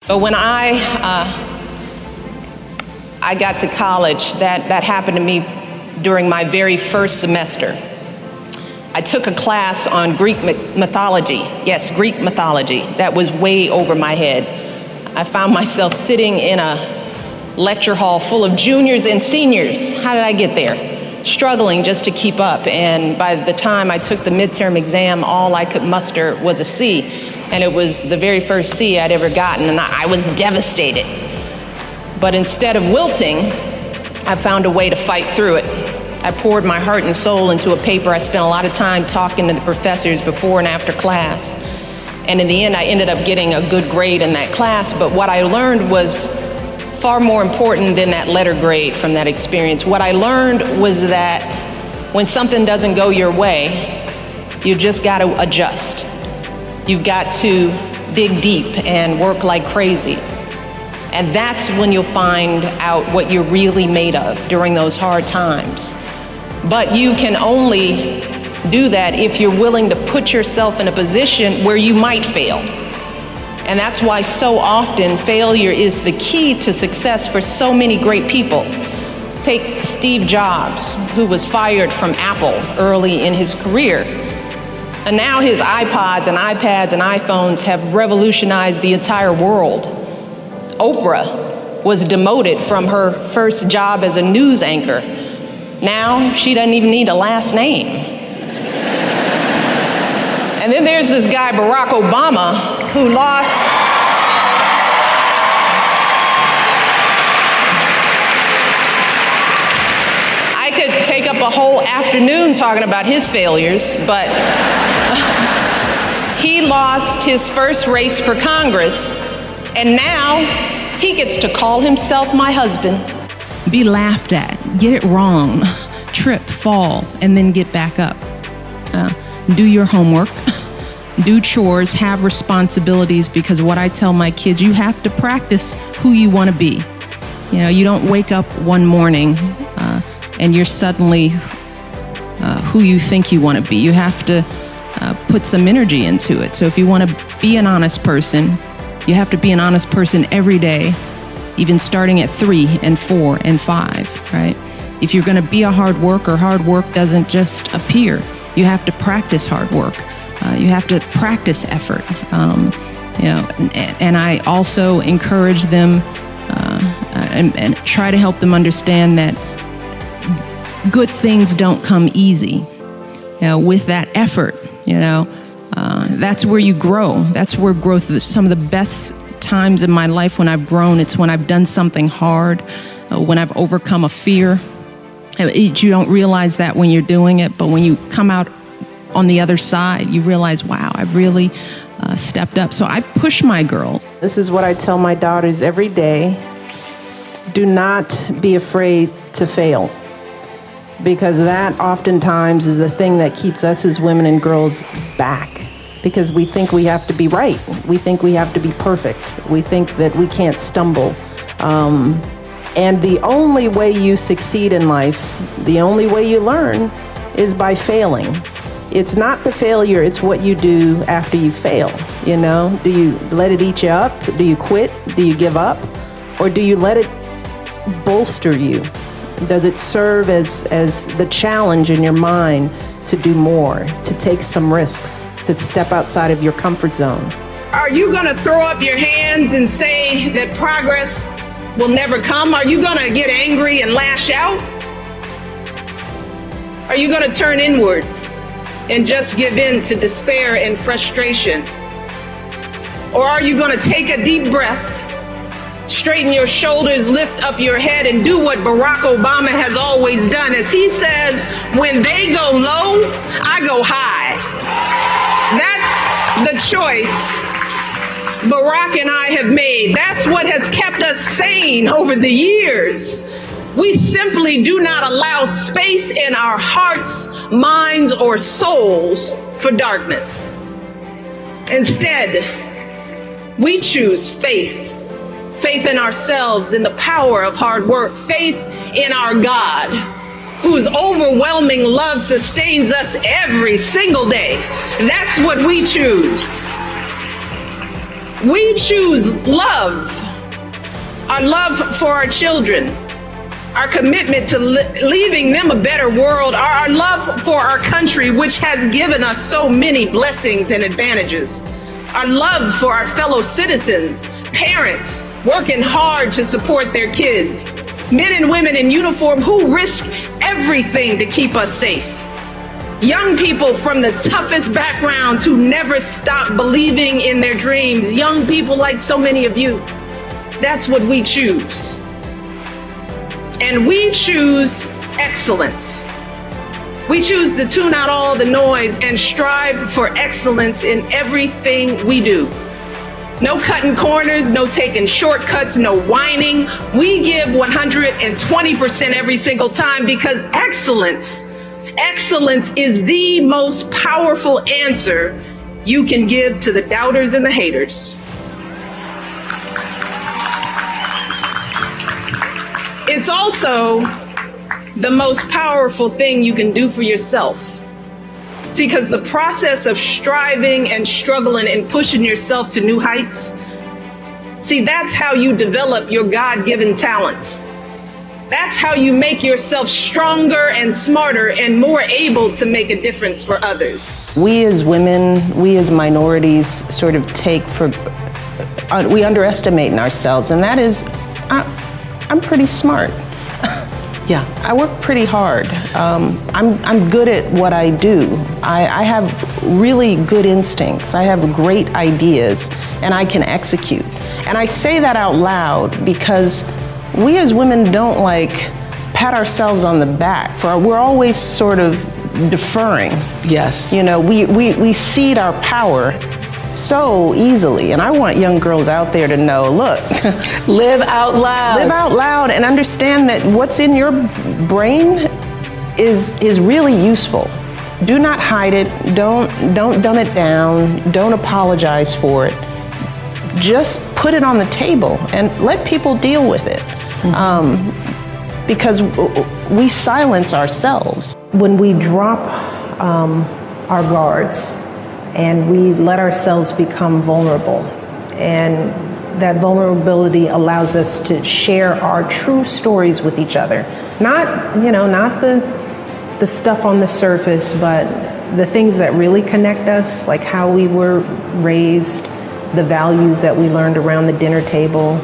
But when I got to college, that happened to me during my very first semester. I took a class on Greek mythology. Yes, Greek mythology. That was way over my head. I found myself sitting in a lecture hall full of juniors and seniors. How did I get there? Struggling just to keep up. And by the time I took the midterm exam, all I could muster was a C. And it was the very first C I'd ever gotten, and I was devastated. But instead of wilting, I found a way to fight through it. I poured my heart and soul into a paper. I spent a lot of time talking to the professors before and after class. And in the end, I ended up getting a good grade in that class. But what I learned was far more important than that letter grade from that experience. What I learned was that when something doesn't go your way, you just got to adjust. You've got to dig deep and work like crazy. And that's when you'll find out what you're really made of during those hard times. But you can only do that if you're willing to put yourself in a position where you might fail. And that's why so often failure is the key to success for so many great people. Take Steve Jobs, who was fired from Apple early in his career. And now his iPods and iPads and iPhones have revolutionized the entire world. Oprah was demoted from her first job as a news anchor. Now she doesn't even need a last name. And then there's this guy, Barack Obama, who lost I could take up a whole afternoon talking about his failures, but he lost his first race for Congress, and now he gets to call himself my husband. Be laughed at, get it wrong, trip, fall, and then get back up. Do your homework, do chores, have responsibilities, because what I tell my kids, you have to practice who you want to be. You know, you don't wake up one morning and you're suddenly who you think you want to be. You have to put some energy into it. So if you want to be an honest person, you have to be an honest person every day, even starting at 3 and 4 and 5, right? If you're going to be a hard worker, hard work doesn't just appear. You have to practice hard work. You have to practice effort. And I also encourage them and try to help them understand that good things don't come easy. With that effort, that's where you grow. That's where growth is. Some of the best times in my life when I've grown, it's when I've done something hard, when I've overcome a fear. You don't realize that when you're doing it, but when you come out on the other side, you realize, wow, I've really stepped up. So I push my girls. This is what I tell my daughters every day. Do not be afraid to fail, because that oftentimes is the thing that keeps us as women and girls back, because we think we have to be right. We think we have to be perfect. We think that we can't stumble. And the only way you succeed in life, the only way you learn, is by failing. It's not the failure, it's what you do after you fail. Do you let it eat you up? Do you quit? Do you give up? Or do you let it bolster you? Does it serve as the challenge in your mind to do more, to take some risks, to step outside of your comfort zone? Are you going to throw up your hands and say that progress will never come? Are you going to get angry and lash out? Are you going to turn inward and just give in to despair and frustration? Or are you going to take a deep breath, straighten your shoulders, lift up your head, and do what Barack Obama has always done? As he says, when they go low, I go high. That's the choice Barack and I have made. That's what has kept us sane over the years. We simply do not allow space in our hearts, minds, or souls for darkness. Instead, we choose faith. Faith in ourselves, in the power of hard work. Faith in our God, whose overwhelming love sustains us every single day. That's what we choose. We choose love, our love for our children, our commitment to leaving them a better world, our love for our country, which has given us so many blessings and advantages, our love for our fellow citizens, parents working hard to support their kids, men and women in uniform who risk everything to keep us safe, young people from the toughest backgrounds who never stop believing in their dreams, young people like so many of you. That's what we choose. And we choose excellence. We choose to tune out all the noise and strive for excellence in everything we do. No cutting corners, no taking shortcuts, no whining. We give 120% every single time because excellence is the most powerful answer you can give to the doubters and the haters. It's also the most powerful thing you can do for yourself. See, because the process of striving and struggling and pushing yourself to new heights, see, that's how you develop your God-given talents. That's how you make yourself stronger and smarter and more able to make a difference for others. We as women, we as minorities sort of we underestimate in ourselves, and that is, I'm pretty smart. Yeah, I work pretty hard. I'm good at what I do. I have really good instincts. I have great ideas, and I can execute. And I say that out loud because we as women don't pat ourselves on the back. We're always sort of deferring. Yes. You know, we cede our power so easily. And I want young girls out there to know, look, live out loud. Live out loud and understand that what's in your brain is really useful. Do not hide it. Don't dumb it down. Don't apologize for it. Just put it on the table and let people deal with it. Because we silence ourselves. When we drop our guards and we let ourselves become vulnerable, and that vulnerability allows us to share our true stories with each other. Not the stuff on the surface, but the things that really connect us, like how we were raised, the values that we learned around the dinner table,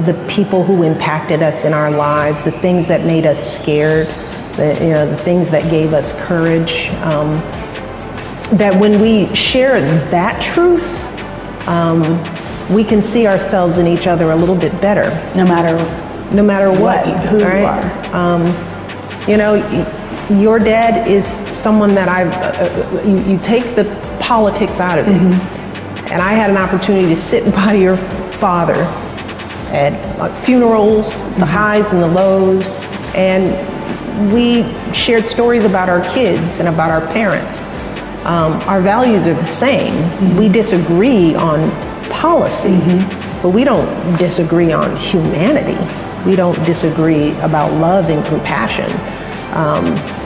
the people who impacted us in our lives, the things that made us scared, the things that gave us courage. That when we share that truth, we can see ourselves in each other a little bit better. No matter what, who right? you are. Your dad is someone that you take the politics out of it. And I had an opportunity to sit by your father at funerals, the highs and the lows, and we shared stories about our kids and about our parents. Our values are the same. We disagree on policy, but we don't disagree on humanity. We don't disagree about love and compassion.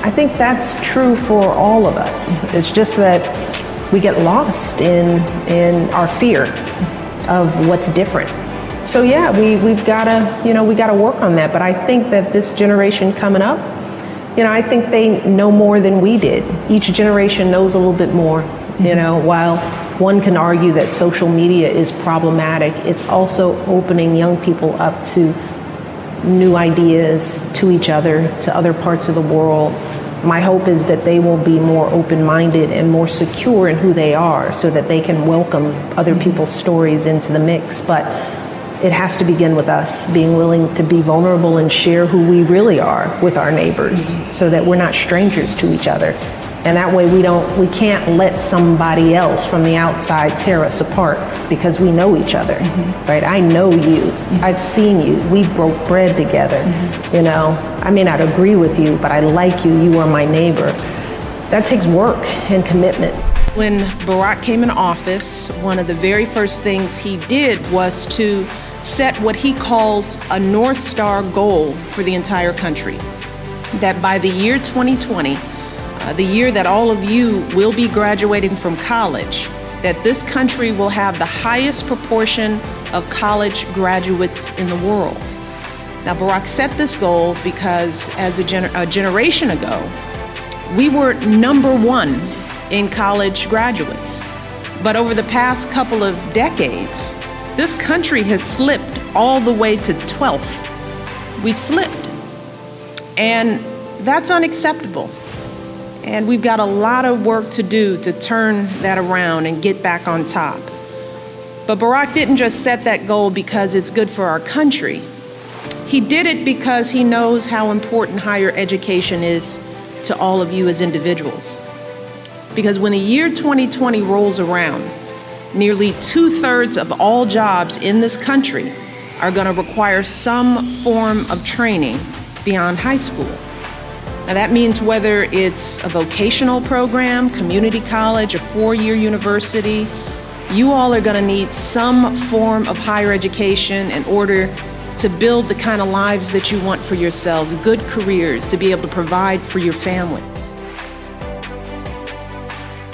I think that's true for all of us. It's just that we get lost in our fear of what's different. So yeah, we've gotta work on that. But I think that this generation coming up, I think they know more than we did. Each generation knows a little bit more. While one can argue that social media is problematic, it's also opening young people up to new ideas, to each other, to other parts of the world. My hope is that they will be more open-minded and more secure in who they are so that they can welcome other people's stories into the mix. But it has to begin with us being willing to be vulnerable and share who we really are with our neighbors so that we're not strangers to each other. And that way we can't let somebody else from the outside tear us apart because we know each other, right? I know you, I've seen you, we broke bread together, I may not agree with you, but I like you, you are my neighbor. That takes work and commitment. When Barack came in office, one of the very first things he did was to set what he calls a North Star goal for the entire country. That by the year 2020, the year that all of you will be graduating from college, that this country will have the highest proportion of college graduates in the world. Now, Barack set this goal because as a generation ago, we were #1 in college graduates. But over the past couple of decades, this country has slipped all the way to 12th. We've slipped. And that's unacceptable. And we've got a lot of work to do to turn that around and get back on top. But Barack didn't just set that goal because it's good for our country. He did it because he knows how important higher education is to all of you as individuals. Because when the year 2020 rolls around, nearly 2/3 of all jobs in this country are going to require some form of training beyond high school. Now that means whether it's a vocational program, community college, a 4-year university, you all are going to need some form of higher education in order to build the kind of lives that you want for yourselves, good careers, to be able to provide for your family.